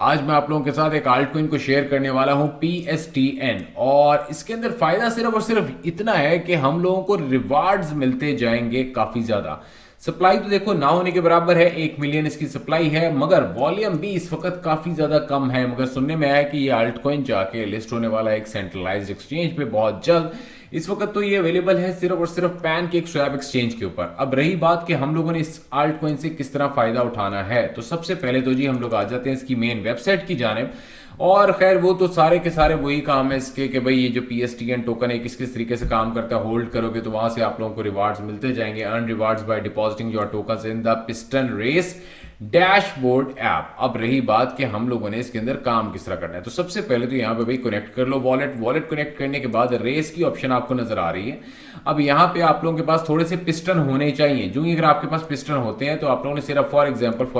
आज मैं आप लोगों के साथ एक आल्ट कॉइन को शेयर करने वाला हूं PSTN। और इसके अंदर फायदा सिर्फ और सिर्फ इतना है कि हम लोगों को रिवार्ड्स मिलते जाएंगे काफी ज्यादा। सप्लाई तो देखो ना होने के बराबर है, 1 मिलियन इसकी सप्लाई है, मगर वॉल्यूम भी इस वक्त काफी ज्यादा कम है। मगर सुनने में आया कि ये आल्ट कॉइन जाके लिस्ट होने वाला है एक सेंट्रलाइज्ड एक्सचेंज पे बहुत जल्द। इस वक्त तो ये अवेलेबल है सिर्फ और सिर्फ पैनकेक स्वैप एक्सचेंज के ऊपर। अब रही बात कि हम लोगों ने इस आल्ट कॉइन से किस तरह फायदा उठाना है, तो सबसे पहले तो जी हम लोग आ जाते हैं इसकी मेन वेबसाइट की जानिब। और खैर वो तो सारे के सारे वही काम है इसके कि भाई ये जो PSTN टोकन है किस किस तरीके से काम करता है। होल्ड करोगे तो वहां से आप लोगों को रिवार्ड्स मिलते जाएंगे। Earn rewards by depositing your tokens in the Piston Race dashboard app. अब रही बात कि हम लोगों ने इसके अंदर काम किस तरह करना है, तो सबसे पहले तो यहाँ पे भाई कनेक्ट कर लो वॉलेट कनेक्ट करने के बाद रेस की ऑप्शन आपको नजर आ रही है। अब यहाँ पे आप लोगों के पास थोड़े से पिस्टन होने चाहिए। जो ही अगर आपके पास पिस्टन होते हैं तो आप लोगों ने सिर्फ फॉर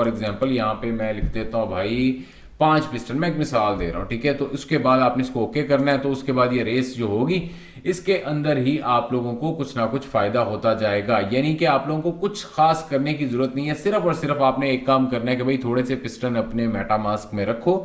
एग्जाम्पल यहाँ पे मैं लिख देता हूँ भाई 5 पिस्टन, मैं एक मिसाल दे रहा हूं, ठीक है। तो उसके बाद आपने इसको ओके करना है। तो उसके बाद ये रेस जो होगी इसके अंदर ही आप लोगों को कुछ ना कुछ फायदा होता जाएगा। यानी कि आप लोगों को कुछ खास करने की जरूरत नहीं है, सिर्फ और सिर्फ आपने एक काम करना है कि भाई थोड़े से पिस्टन अपने मेटामास्क में रखो।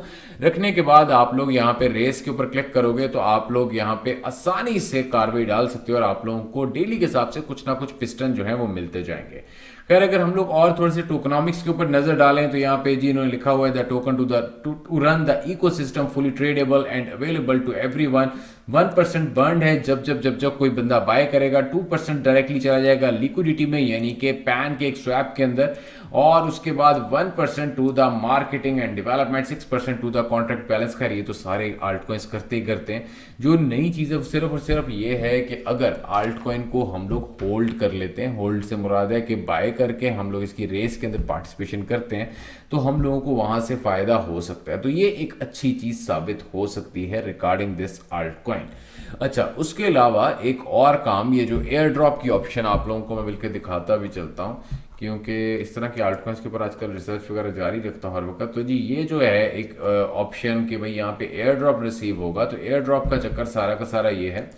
रखने के बाद आप लोग यहाँ पे रेस के ऊपर क्लिक करोगे तो आप लोग यहाँ पे आसानी से कार्रवाई डाल सकते हो और आप लोगों को डेली के हिसाब से कुछ ना कुछ पिस्टन जो है वो मिलते जाएंगे। खैर अगर हम लोग और थोड़े से टोकनॉमिक्स के ऊपर नजर डालें तो यहाँ पे जी इन्होंने लिखा हुआ है the token to run the ecosystem fully tradeable and available to everyone. 1% burn है जब कोई बंदा बाय करेगा। 2% डायरेक्टली चला जाएगा लिक्विडिटी में यानी कि पैनकेक स्वैप के अंदर। और उसके बाद 1% to the marketing and development, 6% to the contract balance. खैर ये तो सारे आल्ट कॉइन्स करते ही करते हैं। जो नई चीज़ है सिर्फ और सिर्फ ये है कि अगर आल्ट कॉइन को हम लोग होल्ड कर लेते हैं, होल्ड से मुराद है कि बाय करके हम लोग इसकी रेस के अंदर पार्टिसिपेशन करते हैं, तो हम लोगों को वहां से फायदा हो सकता है। तो ये एक अच्छी चीज साबित हो सकती है रिगार्डिंग दिस आल्ट कॉइन। अच्छा, उसके अलावा एक और काम, ये जो एयर ड्रॉप की ऑप्शन आप लोगों को मैं बिल्कुल दिखाता भी चलता हूँ क्योंकि इस तरह के आल्ट कॉइन्स के ऊपर आजकल रिसर्च वगैरह जारी रखता हूँ हर वक्त। तो जी ये जो है एक ऑप्शन कि भाई यहाँ पे एयर ड्रॉप रिसीव होगा। तो एयर ड्रॉप का चक्कर सारा का सारा ये है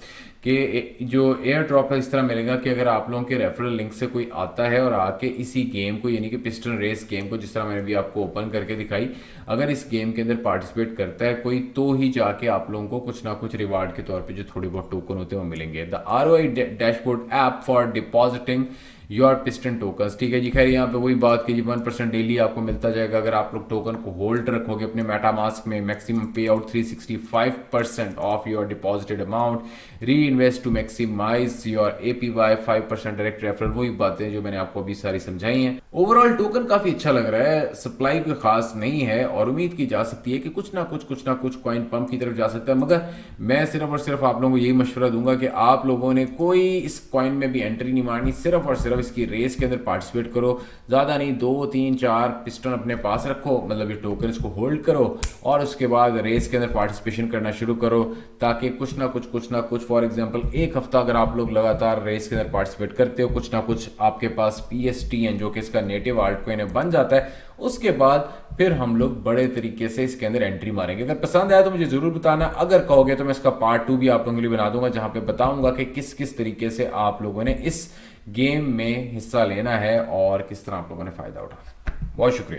कि जो एयर ड्रॉप है इस तरह मिलेगा कि अगर आप लोगों के रेफरल लिंक से कोई आता है और आके इसी गेम को यानी कि पिस्टन रेस गेम को, जिस तरह मैंने भी आपको ओपन करके दिखाई, अगर इस गेम के अंदर पार्टिसिपेट करता है कोई तो ही जाके आप लोगों को कुछ ना कुछ रिवार्ड के तौर पे जो थोड़ी बहुत टोकन होते हैं वो मिलेंगे। The ROI dashboard app for depositing your piston tokens, ठीक है जी। खैर यहाँ पे वही बात की जी 1% डेली आपको मिलता जाएगा अगर आप लोग टोकन को होल्ड रखोगे अपने मेटामास्क में। Maximum pay out 365% of your deposited amount. Reinvest to maximise your APY 5% direct referral. वही बातें जो मैंने आपको अभी सारी समझाई हैं। ओवरऑल टोकन काफी अच्छा लग रहा है, सप्लाई कोई खास नहीं है और उम्मीद की जा सकती है कि कुछ ना कुछ कॉइन पंप की तरफ जा सकता है। मगर मैं सिर्फ और सिर्फ आप लोगों को यही मशवरा दूंगा कि आप लोगों ने कोई इस कॉइन में भी एंट्री नहीं मारनी, सिर्फ और सिर्फ इसकी रेस के अंदर पार्टिसिपेट करो। ज्यादा नहीं, 2 3 4 पिस्टन अपने पास रखो, मतलब ये टोकन को होल्ड करो और उसके बाद रेस के अंदर पार्टिसिपेशन करना शुरू करो ताकि कुछ ना कुछ फॉर एग्जांपल एक हफ्ता अगर आप लोग लगातार रेस के अंदर पार्टिसिपेट करते हो, कुछ ना कुछ आपके पास PSTN जो कि इसका नेटिव आल्ट कॉइन बन जाता है। उसके बाद फिर हम लोग बड़े तरीके से इसके अंदर एंट्री मारेंगे। अगर पसंद आया तो मुझे जरूर बताना, अगर कहोगे तो मैं इसका पार्ट 2 भी आप लोगों के लिए बना दूंगा जहां पे बताऊंगा कि किस किस तरीके से आप लोगों ने इस गेम में हिस्सा लेना है और किस तरह आप लोगों ने फायदा उठाना है। बहुत शुक्रिया।